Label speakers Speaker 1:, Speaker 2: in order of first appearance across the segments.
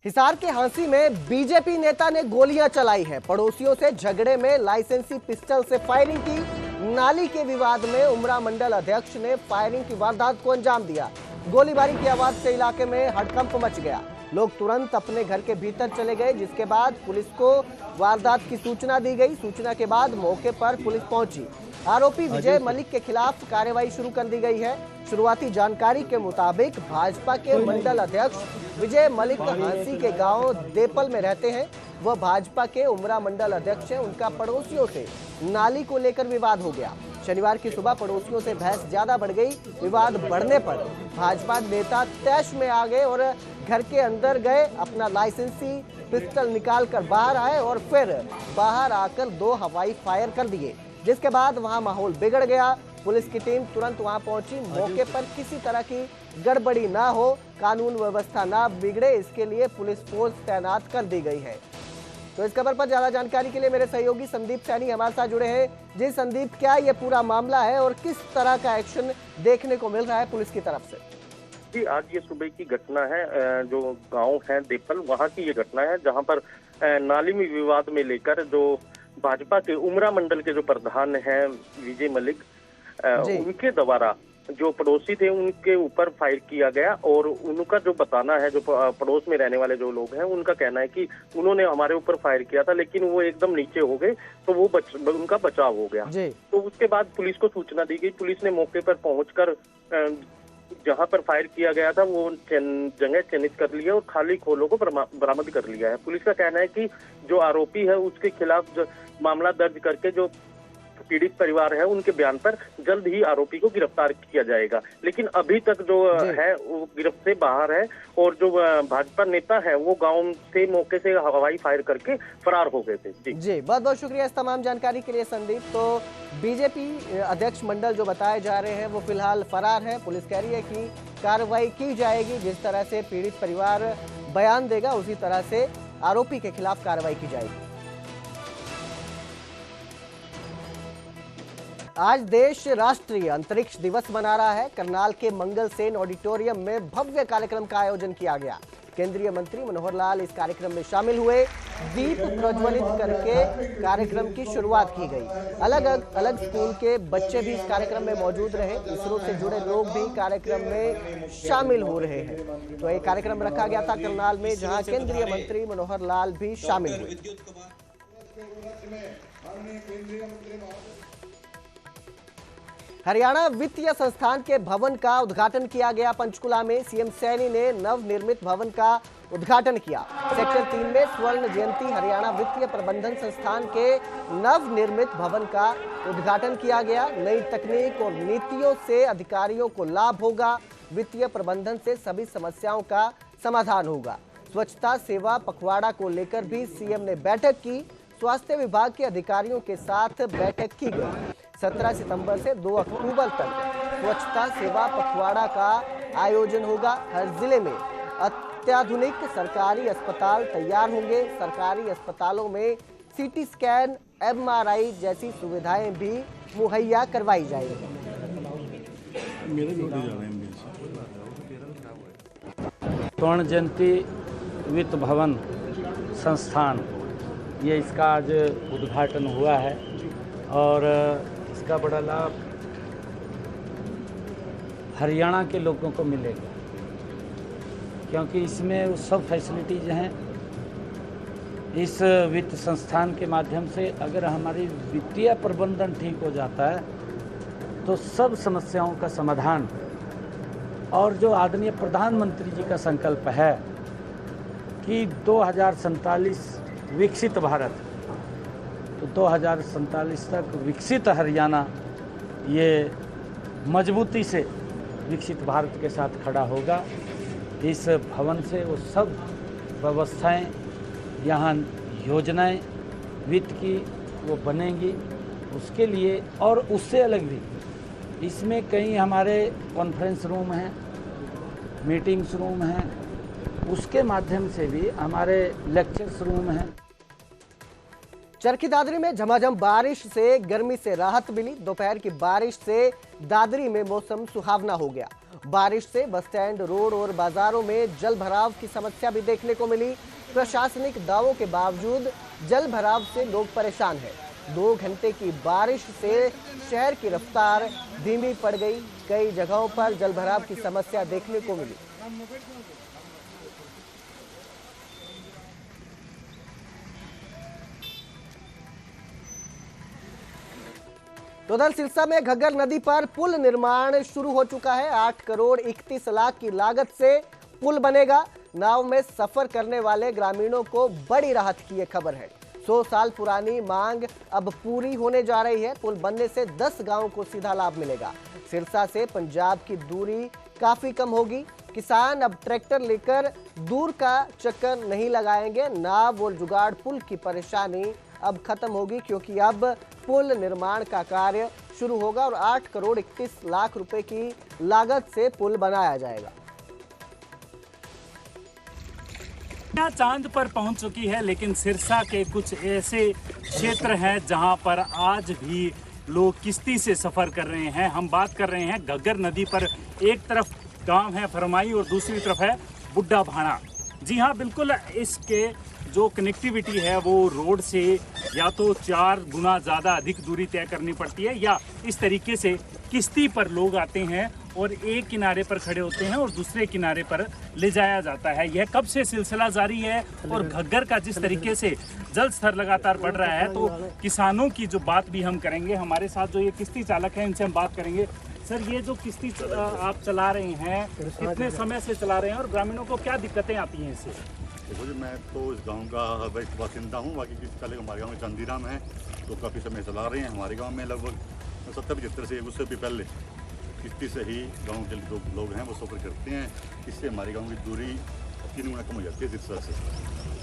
Speaker 1: हिसार के हांसी में बीजेपी नेता ने गोलियां चलाई है। पड़ोसियों से झगड़े में लाइसेंसी पिस्टल से फायरिंग की। नाली के विवाद में उमरा मंडल अध्यक्ष ने फायरिंग की वारदात को अंजाम दिया। गोलीबारी की आवाज से इलाके में हड़कंप मच गया। लोग तुरंत अपने घर के भीतर चले गए, जिसके बाद पुलिस को वारदात की सूचना दी गई। सूचना के बाद मौके पर पुलिस पहुंची। आरोपी विजय मलिक के खिलाफ कार्रवाई शुरू कर दी गई है। शुरुआती जानकारी के मुताबिक भाजपा के मंडल अध्यक्ष विजय मलिक हांसी के गांव देपल में रहते हैं। वह भाजपा के उमरा मंडल अध्यक्ष हैं। उनका पड़ोसियों से नाली को लेकर विवाद हो गया। शनिवार की सुबह पड़ोसियों से बहस ज्यादा बढ़ गई। विवाद बढ़ने पर भाजपा नेता तैश में आ गए और घर के अंदर गए। अपना लाइसेंसी पिस्टल निकाल कर बाहर आए और फिर बाहर आकर 2 हवाई फायर कर दिए, जिसके बाद वहां माहौल बिगड़ गया। पुलिस की टीम तुरंत वहां पहुंची। मौके पर किसी तरह की गड़बड़ी ना हो, कानून व्यवस्था ना बिगड़े, इसके लिए पुलिस फोर्स तैनात कर दी गई है। तो इस खबर पर ज्यादा जानकारी के लिए मेरे सहयोगी संदीप सैनी हमारे साथ जुड़े हैं। जी संदीप, क्या ये पूरा मामला है और किस तरह का एक्शन देखने को मिल रहा है पुलिस की तरफ से?
Speaker 2: जी, आज ये सुबह की घटना है। जो गांव है देपल, वहां की ये घटना है, जहां पर नाली में विवाद में लेकर जो भाजपा के उमरा मंडल के जो प्रधान हैं विजय मलिक, उनके द्वारा जो पड़ोसी थे उनके ऊपर फायर किया गया। और उनका जो बताना है, जो पड़ोस में रहने वाले जो लोग हैं, उनका कहना है कि उन्होंने हमारे ऊपर फायर किया था, लेकिन वो एकदम नीचे हो गए तो वो उनका बचाव हो गया। तो उसके बाद पुलिस को सूचना दी गई। पुलिस ने मौके पर पहुंचकर जहां पर फायर किया गया था वो जगह चिन्हित कर लिया और खाली खोलों को बरामद कर लिया है। पुलिस का कहना है कि जो आरोपी है उसके खिलाफ जो मामला दर्ज करके जो पीड़ित परिवार है उनके बयान पर जल्द ही आरोपी को गिरफ्तार किया जाएगा। लेकिन अभी तक जो है वो गिरफ्त से बाहर है और जो भाजपा नेता है वो गांव से मौके से हवाई फायर करके फरार हो गए थे।
Speaker 1: जी बहुत बहुत शुक्रिया इस तमाम जानकारी के लिए संदीप। तो बीजेपी अध्यक्ष मंडल जो बताए जा रहे हैं वो फिलहाल फरार है। पुलिस कह रही है कि कार्रवाई की जाएगी। जिस तरह से पीड़ित परिवार बयान देगा उसी तरह से आरोपी के खिलाफ कार्रवाई की जाएगी। आज देश राष्ट्रीय अंतरिक्ष दिवस मना रहा है। करनाल के मंगलसेन ऑडिटोरियम में भव्य कार्यक्रम का आयोजन किया गया। केंद्रीय मंत्री मनोहर लाल इस कार्यक्रम में शामिल हुए। दीप प्रज्वलित करके कार्यक्रम की शुरुआत की गई। अलग अलग स्कूल के बच्चे भी इस कार्यक्रम में मौजूद रहे। इसरो से जुड़े लोग भी कार्यक्रम में शामिल हो रहे हैं। तो एक कार्यक्रम रखा गया था करनाल में, जहां केंद्रीय मंत्री मनोहर लाल भी शामिल हुए। हरियाणा वित्तीय संस्थान के भवन का उद्घाटन किया गया। पंचकुला में सीएम सैनी ने नवनिर्मित भवन का उद्घाटन किया। सेक्टर 3 में स्वर्ण जयंती हरियाणा वित्तीय प्रबंधन संस्थान के नवनिर्मित भवन का उद्घाटन किया गया। नई तकनीक और नीतियों से अधिकारियों को लाभ होगा। वित्तीय प्रबंधन से सभी समस्याओं का समाधान होगा। स्वच्छता सेवा पखवाड़ा को लेकर भी सीएम ने बैठक की। स्वास्थ्य विभाग के अधिकारियों के साथ बैठक की गई। 17 सितंबर से 2 अक्टूबर तक स्वच्छता सेवा पखवाड़ा का आयोजन होगा। हर जिले में अत्याधुनिक सरकारी अस्पताल तैयार होंगे। सरकारी अस्पतालों में सीटी स्कैन, एमआरआई जैसी सुविधाएं भी मुहैया करवाई जाएंगी।
Speaker 3: स्वर्ण जयंती वित्त भवन संस्थान, ये इसका आज उद्घाटन हुआ है और इसका बड़ा लाभ हरियाणा के लोगों को मिलेगा, क्योंकि इसमें वो सब फैसिलिटीज हैं। इस वित्त संस्थान के माध्यम से अगर हमारी वित्तीय प्रबंधन ठीक हो जाता है तो सब समस्याओं का समाधान। और जो आदरणीय प्रधानमंत्री जी का संकल्प है कि 2047 विकसित भारत, तो 2047 तक विकसित हरियाणा ये मजबूती से विकसित भारत के साथ खड़ा होगा। इस भवन से वो सब व्यवस्थाएं, यहाँ योजनाएं वित्त की वो बनेंगी। उसके लिए और उससे अलग भी इसमें कई हमारे कॉन्फ्रेंस रूम हैं, मीटिंग्स रूम हैं, उसके माध्यम से भी हमारे लेक्चर्स रूम हैं।
Speaker 1: चरखी दादरी में झमाझम बारिश से गर्मी से राहत मिली। दोपहर की बारिश से दादरी में मौसम सुहावना हो गया। बारिश से बस स्टैंड, रोड और बाजारों में जल भराव की समस्या भी देखने को मिली। प्रशासनिक दावों के बावजूद जल भराव से लोग परेशान हैं। 2 घंटे की बारिश से शहर की रफ्तार धीमी पड़ गई। कई जगहों पर जल भराव की समस्या देखने को मिली। तो उधर सिरसा में घग्गर नदी पर पुल निर्माण शुरू हो चुका है। 8 करोड़ 31 लाख की लागत से पुल बनेगा। नाव में सफर करने वाले ग्रामीणों को बड़ी राहत की ये खबर है। 100 साल पुरानी मांग अब पूरी होने जा रही है। पुल बनने से 10 गांवों को सीधा लाभ मिलेगा। सिरसा से पंजाब की दूरी काफी कम होगी। किसान अब ट्रैक्टर लेकर दूर का चक्कर नहीं लगाएंगे। नाव और जुगाड़ पुल की परेशानी अब खत्म होगी, क्योंकि अब पुल निर्माण का कार्य शुरू होगा और 8 करोड़ 31 लाख रुपए की लागत से पुल बनाया जाएगा।
Speaker 4: चांद पर पहुंच चुकी है, लेकिन सिरसा के कुछ ऐसे क्षेत्र हैं जहां पर आज भी लोग किश्ती से सफर कर रहे हैं। हम बात कर रहे हैं घग्गर नदी पर। एक तरफ गांव है फरमाई और दूसरी तरफ है बुड्ढा भाड़ा। जी हाँ, बिल्कुल। इसके जो कनेक्टिविटी है वो रोड से या तो 4 गुना ज़्यादा अधिक दूरी तय करनी पड़ती है, या इस तरीके से किश्ती पर लोग आते हैं और एक किनारे पर खड़े होते हैं और दूसरे किनारे पर ले जाया जाता है। यह कब से सिलसिला जारी है और घग्गर का जिस तरीके से जल स्तर लगातार बढ़ रहा है, तो किसानों की जो बात भी हम करेंगे। हमारे साथ जो ये किश्ती चालक हैं, इनसे हम बात करेंगे। सर, ये जो किश्ती आप चला रहे हैं, कितने समय से चला रहे हैं और ग्रामीणों को क्या दिक्कतें आती हैं इससे?
Speaker 5: देखो जी, मैं तो इस गांव का बासिंदा हूँ। बाकी किसी चालक हमारे गांव में चंदीराम है, तो काफ़ी समय चला रहे हैं। हमारे गांव में लगभग 70-75 से, उससे भी पहले किश्ती से ही गांव के जो लोग हैं वो सफ़र करते हैं। इससे हमारे गांव की दूरी 3 गुना कम हो जाती है सिरसा से।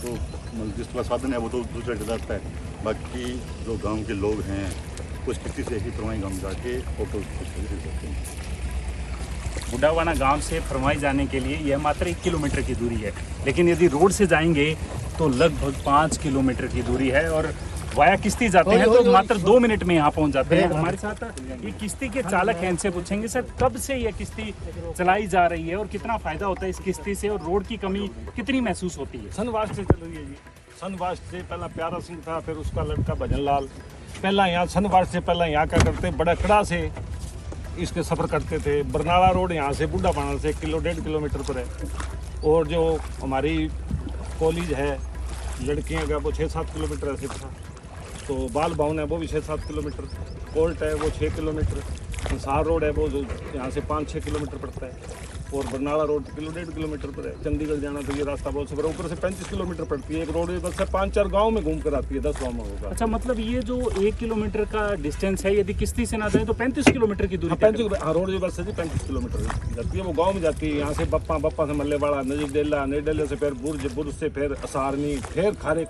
Speaker 5: तो जिसका साधन है वो तो दूसरे जगह जाता है। बाकी जो गाँव के लोग हैं उस किश्ती से ही फरमाई गाँव जाके ऑटो खरीद सकते हैं।
Speaker 4: बुड्ढावाना गांव से फरमाई जाने के लिए यह मात्र 1 किलोमीटर की दूरी है, लेकिन यदि रोड से जाएंगे तो लगभग 5 किलोमीटर की दूरी है और वाया किश्ती जाते हैं तो मात्र 2 मिनट में यहाँ पहुँच जाते हैं। हमारे साथ ये किश्ती के चालक हैं, इनसे पूछेंगे सर, कब से यह किश्ती चलाई जा रही है और कितना फायदा होता है इस किश्ती से, और रोड की कमी कितनी महसूस होती है?
Speaker 6: सनवास से चल रही है जी। सनवास से पहला प्यारा सिंह था, फिर उसका लड़का भजन लाल। पहला यहाँ सनवास से पहला यहाँ क्या करते, बड़ा कड़ा से इसके सफ़र करते थे। बरनाला रोड यहाँ से बुड्ढा भाड़ा से 1-1.5 किलोमीटर पर है। और जो हमारी कॉलेज है लड़कियाँ का, वो 6-7 किलोमीटर है सिर्फ। तो बाल भवन है वो भी 6-7 किलोमीटर। कोर्ट है वो 6 किलोमीटर। संसार रोड है वो जो यहाँ से 5-6 किलोमीटर पड़ता है। और बरनाला रोड 1-1.5 किलोमीटर पर है। चंडीगढ़ जाना तो ये रास्ता बहुत सफर, ऊपर से 35 किलोमीटर पड़ती है। एक रोड बस से 5-4 गाँव में घूम कर आती है, 10 गाँव में होगा।
Speaker 4: अच्छा, मतलब ये जो 1 किलोमीटर का डिस्टेंस है, यदि किश्ती से ना जाए तो 35 किलोमीटर की दूरी?
Speaker 6: 35 रोड की बस से 35 किलोमीटर जाती है। वो गाँव में जाती है। यहाँ से बप्पा से मल्लेवाड़ा, नजीडेला, नेडेले से फिर बुर्ज से फिर असारनी, फिर खारे।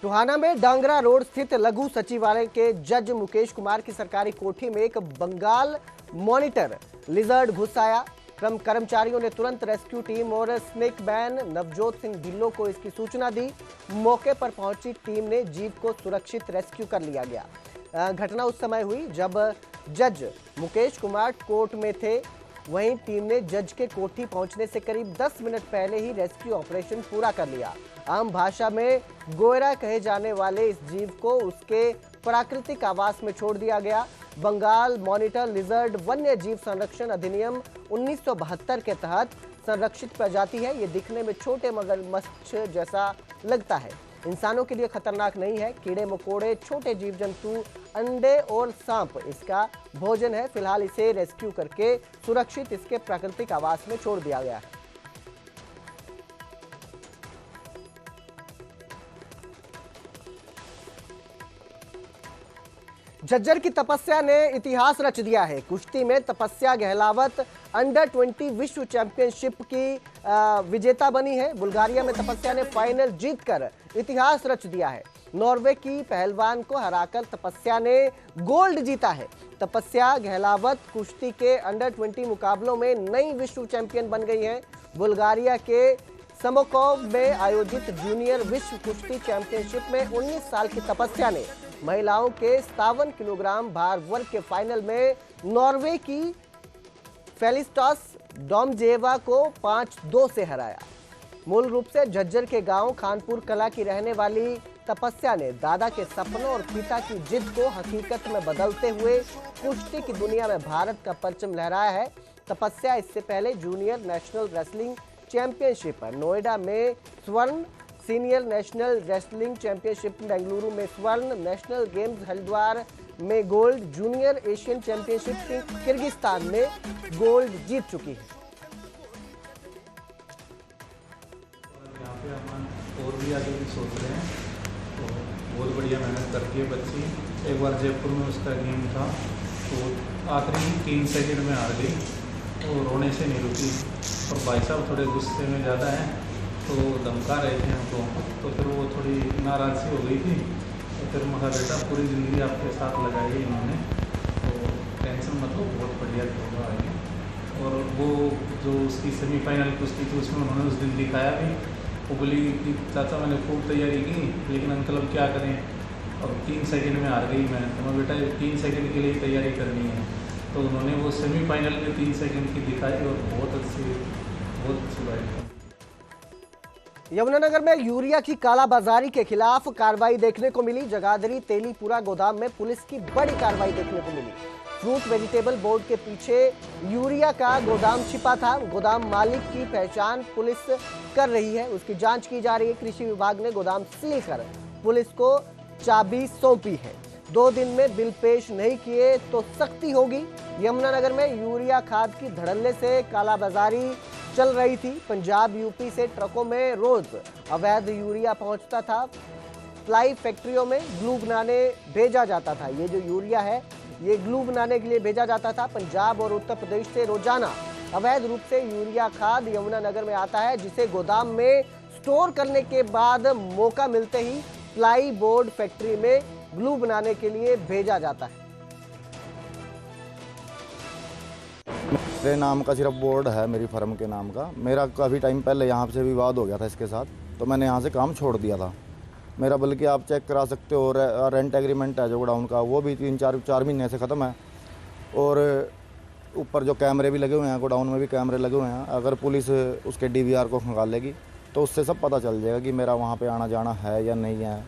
Speaker 1: टोहाना में डांगरा रोड स्थित लघु सचिवालय के जज मुकेश कुमार की सरकारी कोठी में एक बंगाल मॉनिटर लिजर्ड घुस आया। कर्मचारियों ने तुरंत रेस्क्यू टीम और स्नेक मैन नवजोत सिंह ढिल्लो को इसकी सूचना दी। मौके पर पहुंची टीम ने जीव को सुरक्षित रेस्क्यू कर लिया गया। घटना उस समय हुई जब जज मुकेश कुमार कोर्ट में थे। वहीं टीम ने जज के कोठी पहुंचने से करीब 10 मिनट पहले ही रेस्क्यू ऑपरेशन पूरा कर लिया। आम भाषा में गोयरा कहे जाने वाले इस जीव को उसके प्राकृतिक आवास में छोड़ दिया गया। बंगाल मॉनिटर लिजर्ड वन्य जीव संरक्षण अधिनियम 1972 के तहत संरक्षित प्रजाति है। ये दिखने में छोटे मगरमच्छ जैसा लगता है, इंसानों के लिए खतरनाक नहीं है। कीड़े मकोड़े, छोटे जीव जंतु, अंडे और सांप इसका भोजन है। फिलहाल इसे रेस्क्यू करके सुरक्षित इसके प्राकृतिक आवास में छोड़ दिया गया है। झज्जर की तपस्या ने इतिहास रच दिया है। कुश्ती में तपस्या गहलावत अंडर-20 विश्व चैंपियनशिप की विजेता बनी है। बुल्गारिया में तपस्या ने फाइनल जीतकर इतिहास रच दिया है। नॉर्वे की पहलवान को हराकर तपस्या ने गोल्ड जीता है। तपस्या गहलावत कुश्ती के अंडर-20 मुकाबलों में नई विश्व चैंपियन बन गई है। बुल्गारिया के समोकोव में आयोजित जूनियर विश्व कुश्ती चैंपियनशिप में 19 साल की तपस्या ने महिलाओं के 57 किलोग्राम भार वर्ग के फाइनल में नॉर्वे की फेलिस्टॉस डोमजेवा को 5-2 से हराया। मूल रूप से झज्जर के गांव खानपुर कला की रहने वाली तपस्या ने दादा के सपनों और पिता की जिद को हकीकत में बदलते हुए कुश्ती की दुनिया में भारत का परचम लहराया है। तपस्या इससे पहले junior national wrestling championship Noida में स्वर्ण, senior national wrestling championship Bengaluru में स्वर्ण, नेशनल गेम्स हरिद्वार में gold, junior Asian championship Kyrgyzstan में गोल्ड जीत चुकी है।
Speaker 7: यहाँ पे हम और भी आगे भी सोच रहे हैं, तो बहुत बढ़िया मेहनत करती है बच्ची। एक बार जयपुर में उसका गेम था तो आखिरी 3 सेकंड में हार गई और रोने से नहीं रुकी। और भाई साहब थोड़े गुस्से में ज़्यादा हैं तो धमका रहे थे हमको, तो फिर वो थोड़ी नाराज़ सी हो गई थी। तो फिर मैं कहा बेटा पूरी ज़िंदगी आपके साथ लगाई इन्होंने, तो टेंशन मतलब बहुत बढ़िया होगा आगे। और वो जो उसकी सेमीफाइनल कुश्ती थी उसमें उन्होंने उस दिन दिखाया भी। वो बोली कि चाचा मैंने खूब तैयारी की लेकिन अंकल अब क्या करें, अब 3 सेकंड में हार गई मैं। तो मैं बेटा 3 सेकंड के लिए तैयारी करनी है। तो उन्होंने वो सेमीफाइनल में 3 सेकंड की दिखाई और बहुत अच्छी बात।
Speaker 1: यमुनानगर में यूरिया की कालाबाजारी के खिलाफ कार्रवाई देखने को मिली। जगाधरी तेलीपुरा गोदाम में पुलिस की बड़ी कार्रवाई देखने को मिली। फ्रूट वेजिटेबल बोर्ड के पीछे यूरिया का गोदाम छिपा था। गोदाम मालिक की पहचान पुलिस कर रही है, उसकी जांच की जा रही है। कृषि विभाग ने गोदाम सील कर पुलिस को चाबी सौंपी है। 2 दिन में बिल पेश नहीं किए तो सख्ती होगी। यमुनानगर में यूरिया खाद की धड़ल्ले से कालाबाजारी चल रही थी। पंजाब यूपी से ट्रकों में रोज अवैध यूरिया पहुंचता था। प्लाई फैक्ट्रियों में ग्लू बनाने भेजा जाता था। ये जो यूरिया है ये ग्लू बनाने के लिए भेजा जाता था। पंजाब और उत्तर प्रदेश से रोजाना अवैध रूप से यूरिया खाद यमुनानगर में आता है, जिसे गोदाम में स्टोर करने के बाद मौका मिलते ही प्लाई बोर्ड फैक्ट्री में ग्लू बनाने के लिए भेजा जाता है।
Speaker 8: मेरे नाम का सिर्फ बोर्ड है, मेरी फर्म के नाम का। मेरा काफ़ी टाइम पहले यहाँ से विवाद हो गया था इसके साथ, तो मैंने यहाँ से काम छोड़ दिया था। मेरा बल्कि आप चेक करा सकते हो, रेंट एग्रीमेंट है जो गोडाउन का, वो भी 3-4 महीने से ख़त्म है। और ऊपर जो कैमरे भी लगे हुए हैं, गोडाउन में भी कैमरे लगे हुए हैं। अगर पुलिस उसके DVR को खंगालेगी तो उससे सब पता चल जाएगा कि मेरा वहाँ पे आना जाना है या नहीं है।